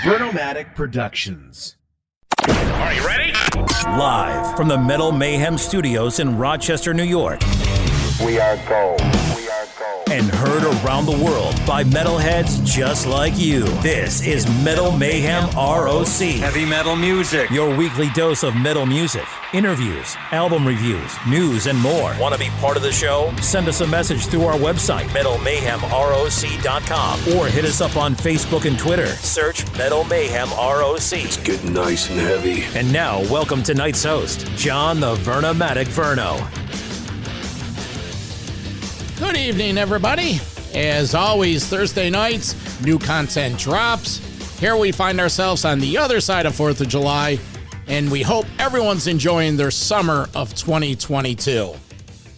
Vernomatic Productions. Are you ready? Live from the Metal Mayhem Studios in Rochester, New York. We are gold. We are gold. And heard around the world by metalheads just like you. This is Metal Mayhem ROC. Heavy metal music. Your weekly dose of metal music, interviews, album reviews, news, and more. Want to be part of the show? Send us a message through our website, metalmayhemroc.com, or hit us up on Facebook and Twitter. Search Metal Mayhem ROC. It's getting nice and heavy. And now, welcome tonight's host, John the Vernomatic Verno. Good evening, everybody. As always, Thursday nights, new content drops. Here we find ourselves on the other side of 4th of July, and we hope everyone's enjoying their summer of 2022.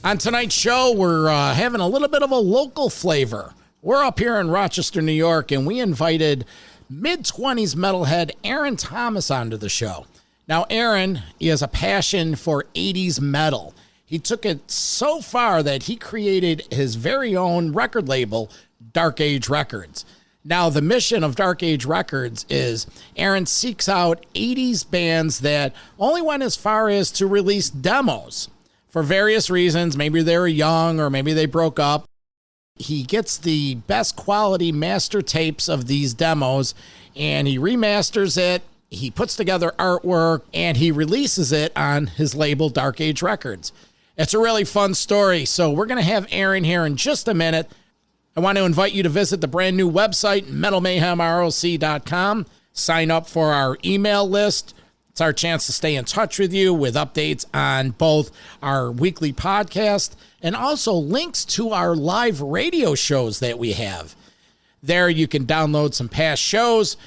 On tonight's show, we're having a little bit of a local flavor. We're up here in Rochester, New York, and we invited mid-20s metalhead Aaron Thomas onto the show. Now, Aaron, he has a passion for 80s metal. He took it so far that he created his very own record label, Dark Age Records. Now, the mission of Dark Age Records is Aaron seeks out 80s bands that only went as far as to release demos for various reasons. Maybe they were young or maybe they broke up. He gets the best quality master tapes of these demos and he remasters it. He puts together artwork and he releases it on his label, Dark Age Records. It's a really fun story, so we're going to have Aaron here in just a minute. I want to invite you to visit the brand new website, metalmayhemroc.com. Sign up for our email list. It's our chance to stay in touch with you with updates on both our weekly podcast and also links to our live radio shows that we have. There you can download some past shows.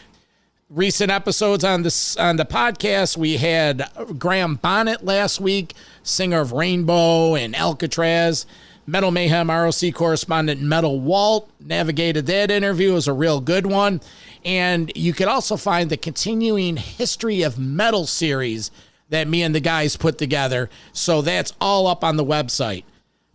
Recent episodes on the podcast, we had Graham Bonnet last week, singer of Rainbow and Alcatraz. Metal Mayhem ROC correspondent Metal Walt navigated that interview. It was a real good one. And you can also find the continuing History of Metal series that me and the guys put together. So that's all up on the website.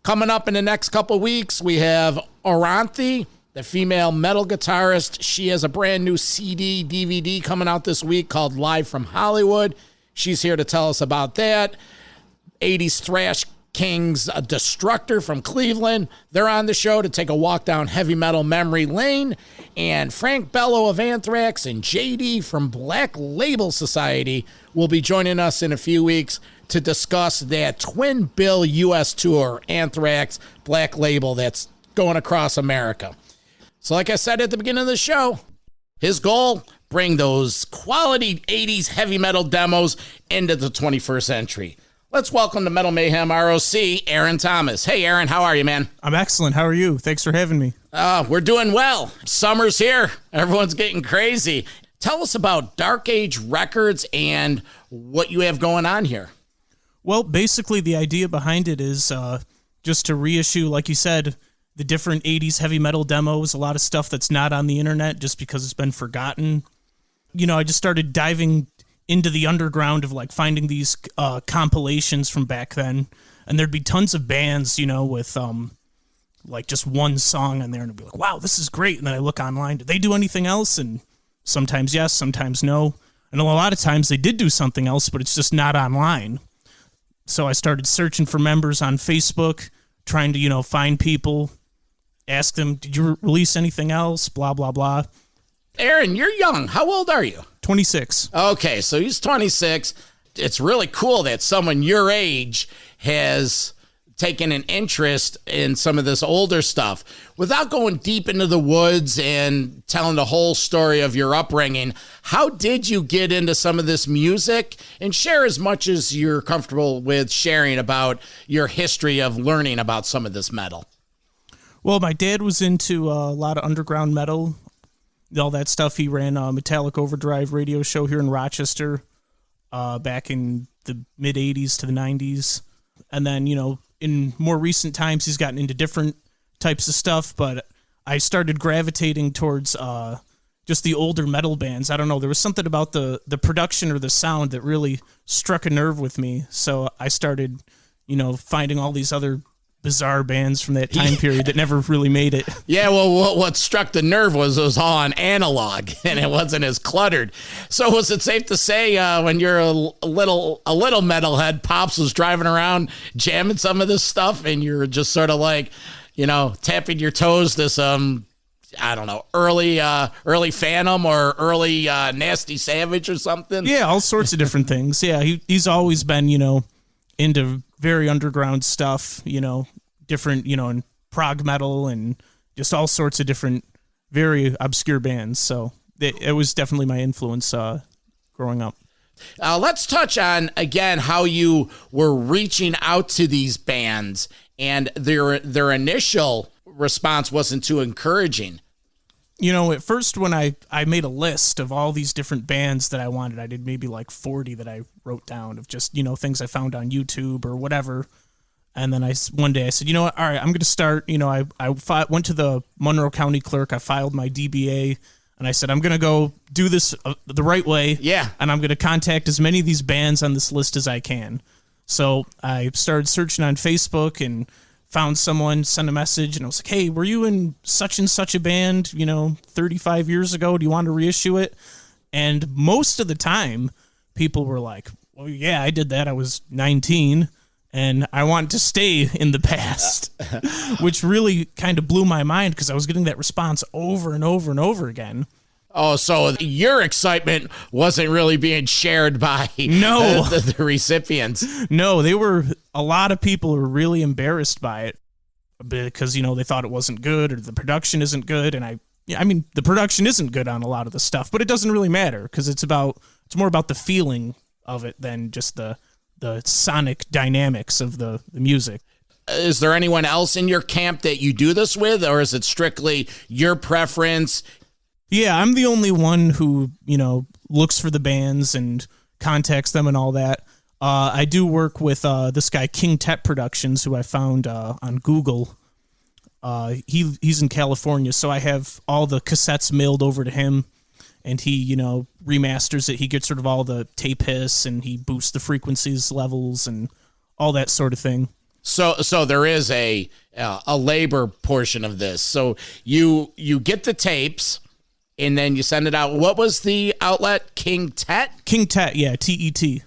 Coming up in the next couple weeks, we have Oranthi, the female metal guitarist. She has a brand new CD, DVD coming out this week called Live from Hollywood. She's here to tell us about that. 80s thrash kings, a Destructor from Cleveland. They're on the show to take a walk down heavy metal memory lane. And Frank Bello of Anthrax and JD from Black Label Society will be joining us in a few weeks to discuss that twin bill U.S. tour, Anthrax, Black Label, that's going across America. So like I said at the beginning of the show, his goal, bring those quality 80s heavy metal demos into the 21st century. Let's welcome to Metal Mayhem ROC, Aaron Thomas. Hey, Aaron, how are you, man? I'm excellent. How are you? Thanks for having me. We're doing well. Summer's here. Everyone's getting crazy. Tell us about Dark Age Records and what you have going on here. Well, basically the idea behind it is just to reissue, like you said, the different 80s heavy metal demos, a lot of stuff that's not on the internet just because it's been forgotten. You know, I just started diving into the underground of like finding these compilations from back then, and there'd be tons of bands, you know, with like just one song on there, and I'd be like, wow, this is great. And then I look online, did they do anything else? And sometimes yes, sometimes no. And a lot of times they did do something else, but it's just not online. So I started searching for members on Facebook, trying to, you know, find people, ask them, did you release anything else? Blah, blah, blah. Aaron, you're young. How old are you? 26. Okay, so he's 26. It's really cool that someone your age has taken an interest in some of this older stuff. Without going deep into the woods and telling the whole story of your upbringing, how did you get into some of this music? And share as much as you're comfortable with sharing about your history of learning about some of this metal. Well, my dad was into a lot of underground metal, all that stuff. He ran a Metallic Overdrive radio show here in Rochester back in the mid-'80s to the 90s. And then, you know, in more recent times, he's gotten into different types of stuff, but I started gravitating towards just the older metal bands. I don't know, there was something about the production or the sound that really struck a nerve with me. So I started, you know, finding all these other bizarre bands from that time period that never really made it. Yeah, well, what struck the nerve was it was all on analog and it wasn't as cluttered. So was it safe to say when you're a little metalhead, Pops was driving around jamming some of this stuff and you're just sort of like, tapping your toes to some, I don't know, early Phantom or early Nasty Savage or something? Yeah, all sorts of different things. Yeah, he's always been, into very underground stuff, different, and prog metal and just all sorts of different, very obscure bands. So it was definitely my influence growing up. Let's touch on, again, how you were reaching out to these bands and their initial response wasn't too encouraging. At first when I made a list of all these different bands that I wanted, I did maybe like 40 that I wrote down of just, things I found on YouTube or whatever. And then one day I said, you know what, all right, I'm going to start, I went to the Monroe County clerk, I filed my DBA, and I said, I'm going to go do this the right way. Yeah. And I'm going to contact as many of these bands on this list as I can. So I started searching on Facebook and found someone, sent a message, and I was like, hey, were you in such and such a band, 35 years ago? Do you want to reissue it? And most of the time, people were like, well, yeah, I did that. I was 19, and I want to stay in the past, which really kind of blew my mind because I was getting that response over and over and over again. Oh, so your excitement wasn't really being shared by the recipients. No, a lot of people were really embarrassed by it because, they thought it wasn't good or the production isn't good. And I mean, the production isn't good on a lot of the stuff, but it doesn't really matter because it's more about the feeling of it than just the sonic dynamics of the music. Is there anyone else in your camp that you do this with, or is it strictly your preference? Yeah, I'm the only one who, looks for the bands and contacts them and all that. I do work with this guy, King Tet Productions, who I found on Google. He's in California, so I have all the cassettes mailed over to him, and he, remasters it. He gets sort of all the tape hiss, and he boosts the frequencies levels and all that sort of thing. So there is a labor portion of this. So you get the tapes, and then you send it out. What was the outlet? King Tet? King Tet, yeah, TET.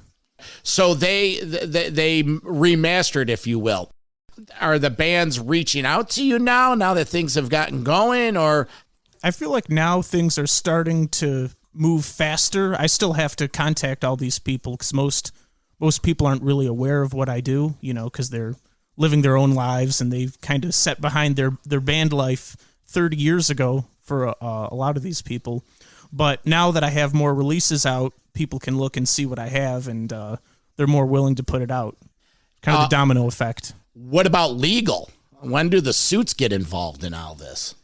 So they remastered, if you will. Are the bands reaching out to you now that things have gotten going, or? I feel like now things are starting to move faster. I still have to contact all these people because most people aren't really aware of what I do, because they're living their own lives and they've kind of set behind their band life 30 years ago for a lot of these people. But now that I have more releases out, people can look and see what I have, and they're more willing to put it out. Kind of the domino effect. What about legal? When do the suits get involved in all this?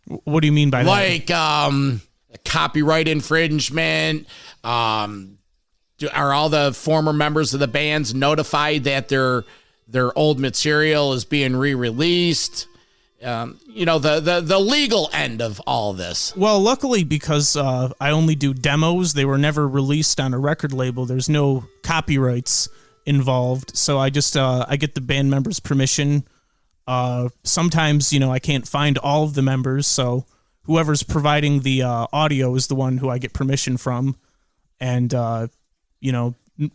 What do you mean by that? Like copyright infringement? Are all the former members of the bands notified that their old material is being re-released? The legal end of all this. Well, luckily, because I only do demos, they were never released on a record label. There's no copyrights involved. So I just, I get the band members' permission. Sometimes, I can't find all of the members. So whoever's providing the audio is the one who I get permission from. And,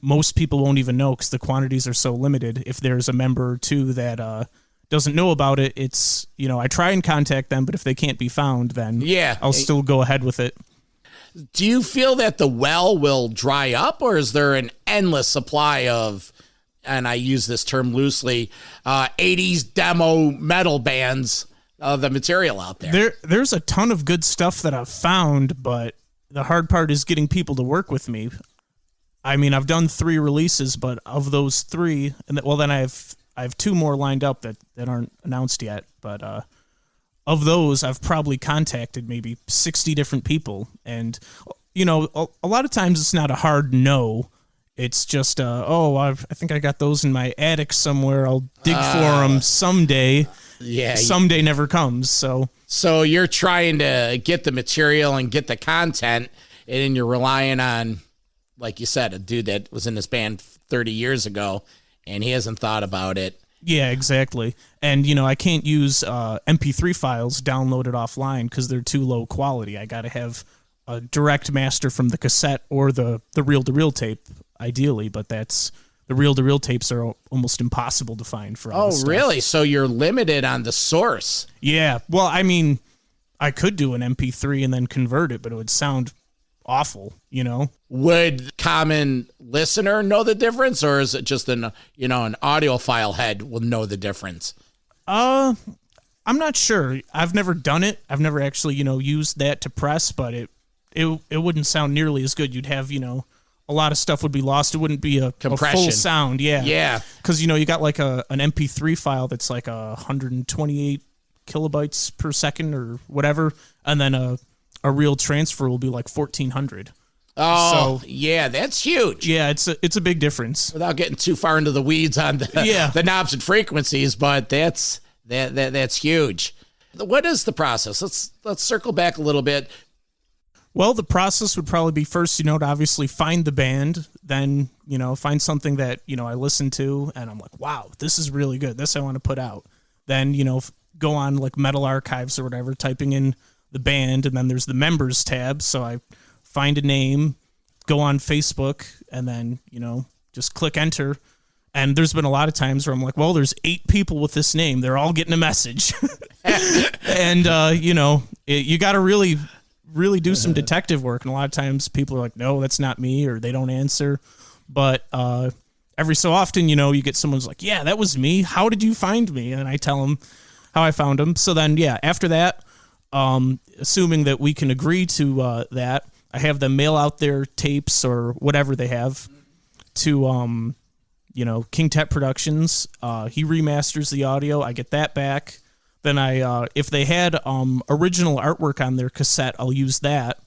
most people won't even know because the quantities are so limited. If there's a member or two that, doesn't know about it, it's, I try and contact them, but if they can't be found, then I'll still go ahead with it. Do you feel that the well will dry up, or is there an endless supply of, and I use this term loosely, 80s demo metal bands of the material out there? There's a ton of good stuff that I've found, but the hard part is getting people to work with me. I mean, I've done 3 releases, but of those 3, then I have 2 more lined up that aren't announced yet, but of those, I've probably contacted maybe 60 different people, and a lot of times it's not a hard no. It's just, I think I got those in my attic somewhere. I'll dig for them someday. Yeah, someday never comes. So you're trying to get the material and get the content, and you're relying on, like you said, a dude that was in this band 30 years ago, and he hasn't thought about it. Yeah, exactly. And, I can't use MP3 files downloaded offline because they're too low quality. I got to have a direct master from the cassette or the reel-to-reel tape, ideally, but the reel-to-reel tapes are almost impossible to find for all this stuff. Really? So you're limited on the source. Yeah. Well, I mean, I could do an MP3 and then convert it, but it would sound awful, Would common listener know the difference, or is it just an audiophile head will know the difference? I'm not sure. I've never done it. I've never actually, used that to press, but it wouldn't sound nearly as good. You'd have, a lot of stuff would be lost. It wouldn't be a full sound. Yeah. Yeah. Because, you got like an MP3 file that's like 128 kilobytes per second or whatever. And then a real transfer will be like 1,400. Oh, so, yeah, that's huge. Yeah, it's a big difference. Without getting too far into the weeds on the knobs and frequencies, but that's huge. What is the process? Let's circle back a little bit. Well, the process would probably be first, to obviously find the band, then, find something that, I listen to and I'm like, wow, this is really good. This I want to put out. Then, go on like Metal Archives or whatever, typing in the band, and then there's the members tab. So I find a name, go on Facebook, and then, just click enter. And there's been a lot of times where I'm like, well, there's 8 people with this name. They're all getting a message. And, you got to really do some detective work. And a lot of times people are like, no, that's not me, or they don't answer. But every so often, you get someone's like, yeah, that was me. How did you find me? And I tell them how I found them. So then, yeah, after that, assuming that we can agree to that, I have them mail out their tapes or whatever they have to, King Tep Productions. He remasters the audio. I get that back. Then if they had original artwork on their cassette, I'll use that.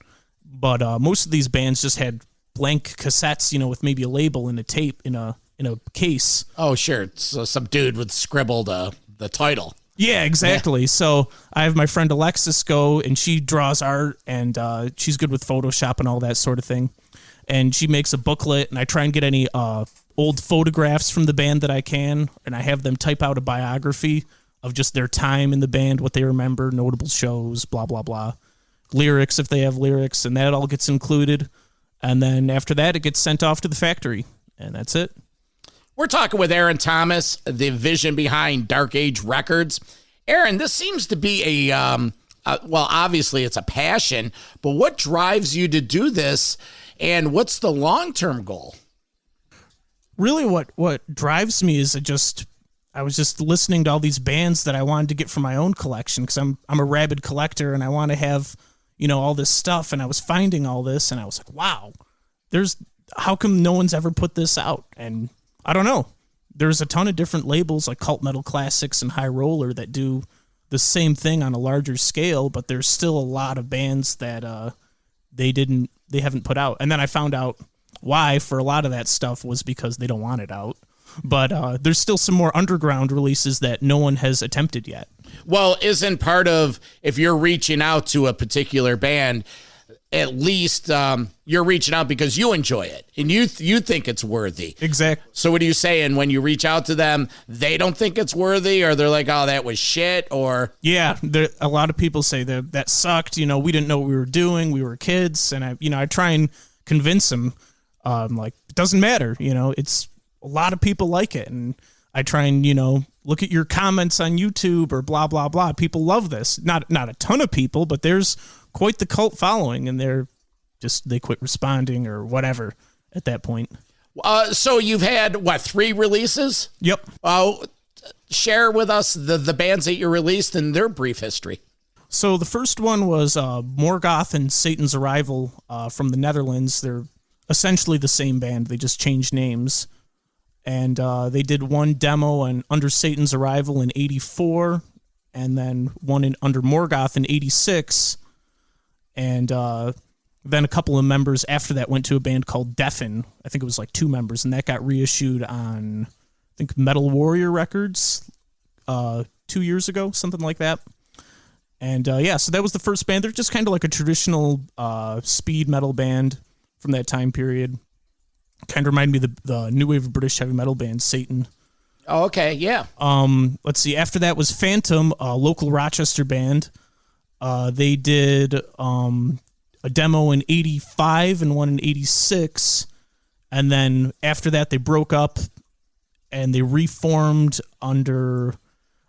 But most of these bands just had blank cassettes, with maybe a label and a tape in a case. Oh, sure. So some dude would scribble the title. Yeah, exactly. Yeah. So I have my friend Alexis go, and she draws art, and she's good with Photoshop and all that sort of thing. And she makes a booklet, and I try and get any old photographs from the band that I can, and I have them type out a biography of just their time in the band, what they remember, notable shows, blah, blah, blah. Lyrics, if they have lyrics, and that all gets included. And then after that, it gets sent off to the factory, and that's it. We're talking with Aaron Thomas, the vision behind Dark Age Records. Aaron, this seems to be well, obviously it's a passion, but what drives you to do this, and what's the long-term goal? Really what drives me is I was just listening to all these bands that I wanted to get for my own collection, because I'm a rabid collector and I want to have, all this stuff, and I was finding all this and I was like, wow, how come no one's ever put this out? And I don't know. There's a ton of different labels like Cult Metal Classics and High Roller that do the same thing on a larger scale, but there's still a lot of bands that they haven't put out. And then I found out why for a lot of that stuff was because they don't want it out. But there's still some more underground releases that no one has attempted yet. Well, isn't part of, if you're reaching out to a particular band, at least you're reaching out because you enjoy it and you think it's worthy. Exactly. So what are you saying when you reach out to them? They don't think it's worthy, or they're like, "Oh, that was shit," or yeah, a lot of people say that sucked. We didn't know what we were doing. We were kids, and I try and convince them, like it doesn't matter. It's a lot of people like it, and I try and look at your comments on YouTube or blah blah blah. People love this. Not a ton of people, but there's quite the cult following, and they quit responding or whatever at that point. So you've had 3 releases? Yep. Share with us the bands that you released and their brief history. So the first one was Morgoth and Satan's Arrival from the Netherlands. They're essentially the same band. They just changed names. And they did one demo under Satan's Arrival in 84, and then one under Morgoth in 86. And then a couple of members after that went to a band called Deafen. I think it was like 2 members, and that got reissued on, I think, Metal Warrior Records 2 years ago, something like that. And so that was the first band. They're just kind of like a traditional speed metal band from that time period. Kind of reminded me of the new wave of British heavy metal band, Satan. Oh, okay, yeah. Let's see. After that was Phantom, a local Rochester band. They did a demo in 85 and one in 86. And then after that, they broke up and they reformed under...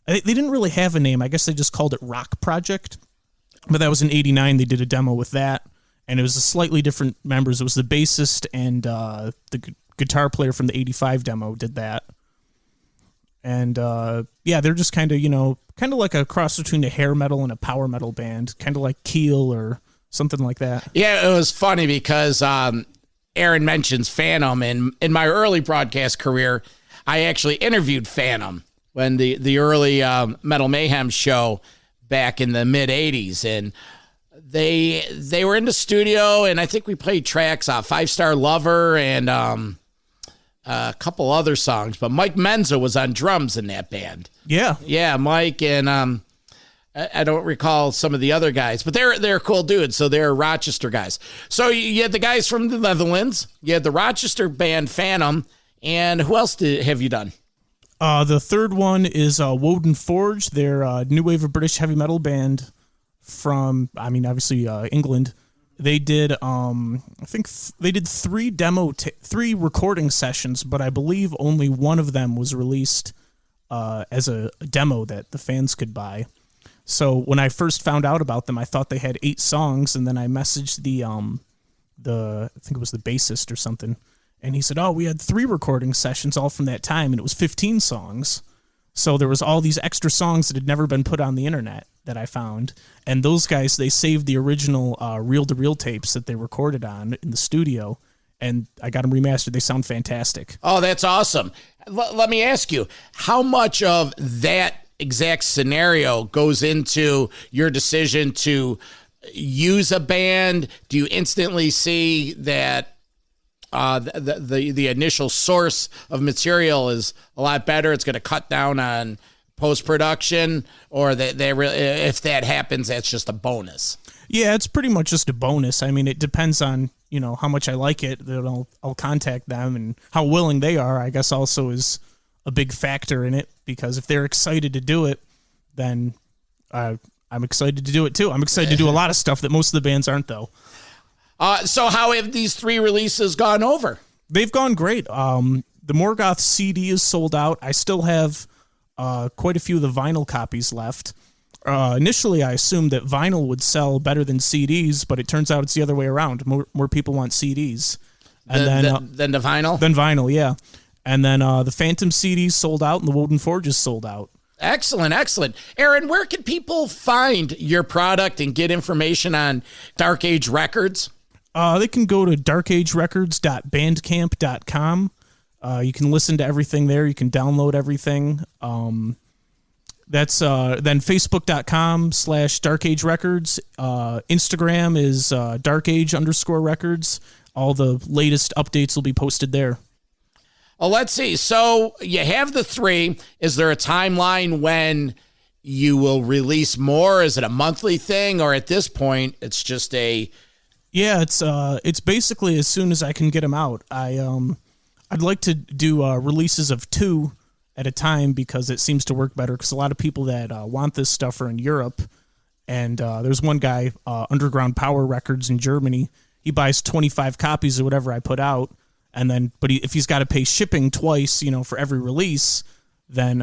They didn't really have a name. I guess they just called it Rock Project. But that was in 89. They did a demo with that. And it was a slightly different members. It was the bassist and the guitar player from the 85 demo did that. And they're just kind of like a cross between a hair metal and a power metal band, kind of like Keel or something like that. Yeah, it was funny because Aaron mentions Phantom. And in my early broadcast career, I actually interviewed Phantom when the early Metal Mayhem show back in the mid 80s. And they were in the studio, and I think we played tracks off Five Star Lover and a couple other songs. But Mike Menza was on drums in that band. Yeah, Mike, and I don't recall some of the other guys, but they're cool dudes. So they're Rochester guys. So you had the guys from the Netherlands, you had the Rochester band Phantom, and who else have you done? The third one is Woden Forge. They're a new wave of British heavy metal band from, obviously England. They did, they did three recording sessions, but I believe only one of them was released as a demo that the fans could buy. So when I first found out about them, I thought they had 8 songs, and then I messaged the I think it was the bassist or something, and he said, "Oh, we had 3 recording sessions all from that time, and it was 15 songs." So there was all these extra songs that had never been put on the internet that I found, and those guys, they saved the original reel-to-reel tapes that they recorded on in the studio, and I got them remastered. They sound fantastic. Oh, that's awesome. Let me ask you, how much of that exact scenario goes into your decision to use a band? Do you instantly see that the initial source of material is a lot better? It's going to cut down on post-production, or they really, if that happens, that's just a bonus? Yeah, it's pretty much just a bonus. I mean, it depends on, how much I like it. I'll contact them, and how willing they are, I guess, also is a big factor in it, because if they're excited to do it, then I'm excited to do it too. I'm excited to do a lot of stuff that most of the bands aren't, though. So how have these 3 releases gone over? They've gone great. The Morgoth CD is sold out. I still have quite a few of the vinyl copies left. Initially, I assumed that vinyl would sell better than CDs, but it turns out it's the other way around. More people want CDs. And then the vinyl? Then vinyl, yeah. And then the Phantom CD sold out, and the Woden Forge is sold out. Excellent, excellent. Aaron, where can people find your product and get information on Dark Age Records? They can go to darkagerecords.bandcamp.com. You can listen to everything there. You can download everything. That's then facebook.com/darkagerecords. Instagram is darkage_records. All the latest updates will be posted there. Well, let's see. So you have the 3. Is there a timeline when you will release more? Is it a monthly thing, or at this point it's just a... Yeah, it's basically as soon as I can get them out. I'd like to do releases of 2 at a time, because it seems to work better, because a lot of people that want this stuff are in Europe, and there's one guy, Underground Power Records in Germany. He buys 25 copies of whatever I put out, and then if he's got to pay shipping twice, for every release, then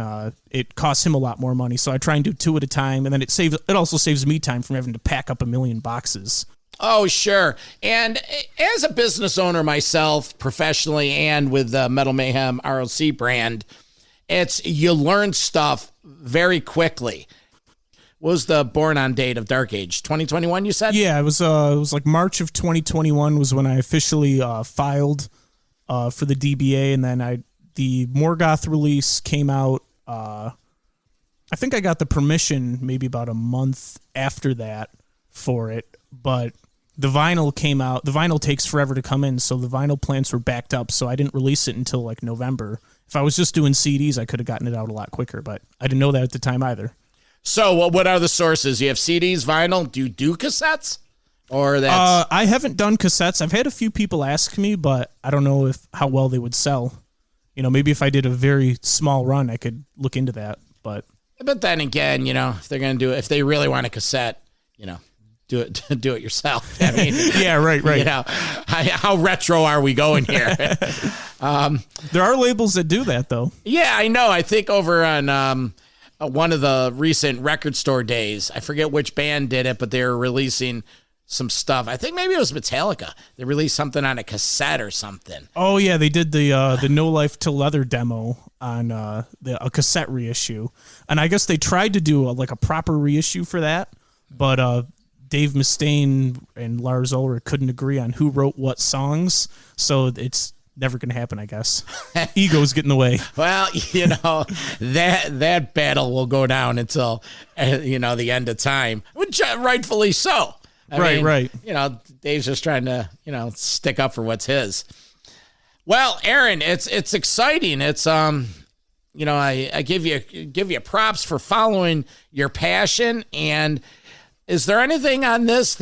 it costs him a lot more money. So I try and do 2 at a time, and then it also saves me time from having to pack up 1,000,000 boxes. Oh, sure. And as a business owner myself, professionally, and with the Metal Mayhem ROC brand, you learn stuff very quickly. What was the born-on date of Dark Age? 2021, you said? Yeah, it was like March of 2021 was when I officially filed for the DBA, and then the Morgoth release came out. I think I got the permission maybe about a month after that for it, but the vinyl came out. The vinyl takes forever to come in, so the vinyl plants were backed up, so I didn't release it until like November. If I was just doing CDs, I could have gotten it out a lot quicker, but I didn't know that at the time either. So what are the sources? You have CDs, vinyl. Do you do cassettes? Or that's... I haven't done cassettes. I've had a few people ask me, but I don't know how well they would sell. maybe if I did a very small run, I could look into that. But then again, if they're going to do it, if they really want a cassette, do it yourself. I mean, yeah, right. How retro are we going here? There are labels that do that, though. Yeah, I know. I think over on one of the recent record store days, I forget which band did it, but they were releasing some stuff. I think maybe it was Metallica. They released something on a cassette or something. Oh yeah, they did the No Life Till Leather demo on a cassette reissue, and I guess they tried to do a proper reissue for that, but Dave Mustaine and Lars Ulrich couldn't agree on who wrote what songs, so it's never going to happen, I guess. Ego's get in the way. Well, that battle will go down until the end of time, which rightfully so. I mean, right. Dave's just trying to stick up for what's his. Well, Aaron, it's exciting. It's I give you props for following your passion. And is there anything on this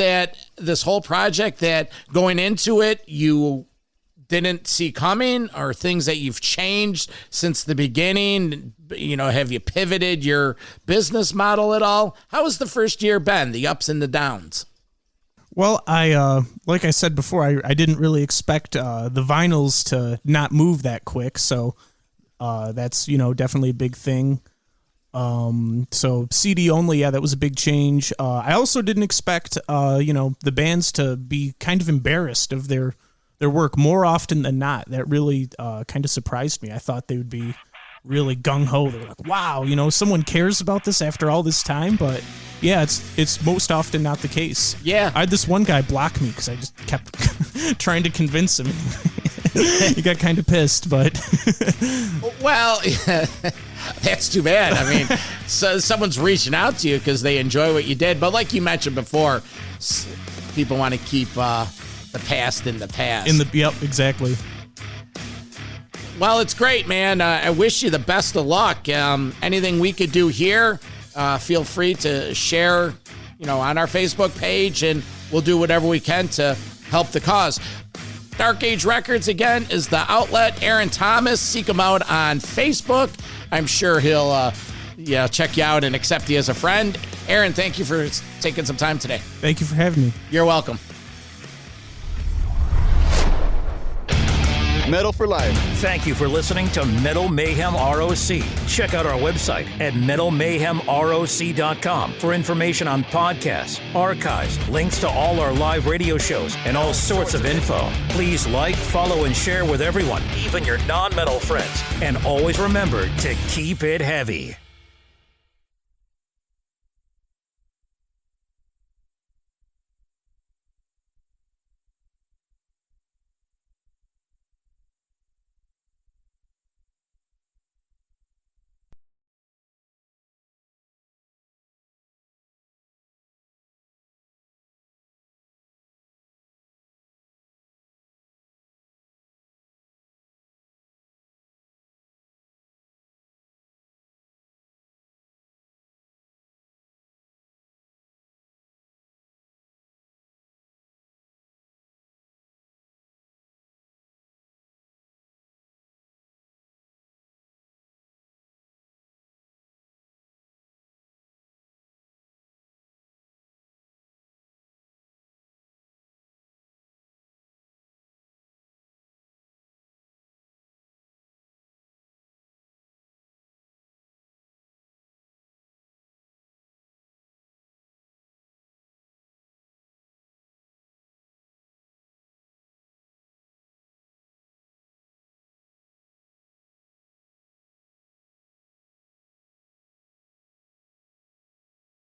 whole project that going into it you didn't see coming, or things that you've changed since the beginning? Have you pivoted your business model at all? How has the first year been, the ups and the downs? Well, I like I said before, I didn't really expect the vinyls to not move that quick, so that's definitely a big thing. So CD only, yeah, that was a big change. I also didn't expect the bands to be kind of embarrassed of their work more often than not. That really kind of surprised me. I thought they would be really gung-ho. They were like, wow, someone cares about this after all this time. But yeah, it's most often not the case. Yeah. I had this one guy block me because I just kept trying to convince him. He got kind of pissed, but... Well, that's too bad. I mean, so someone's reaching out to you because they enjoy what you did. But like you mentioned before, people want to keep the past in the past. Yep, exactly. Well, it's great, man. I wish you the best of luck. Anything we could do here, feel free to share, on our Facebook page, and we'll do whatever we can to help the cause. Dark Age Records, again, is the outlet. Aaron Thomas, seek him out on Facebook. I'm sure he'll check you out and accept you as a friend. Aaron, thank you for taking some time today. Thank you for having me. You're welcome. Metal for Life. Thank you for listening to Metal Mayhem ROC. Check out our website at metalmayhemroc.com for information on podcasts, archives, links to all our live radio shows, and all sorts of info. Please like, follow, and share with everyone, even your non-metal friends. And always remember to keep it heavy.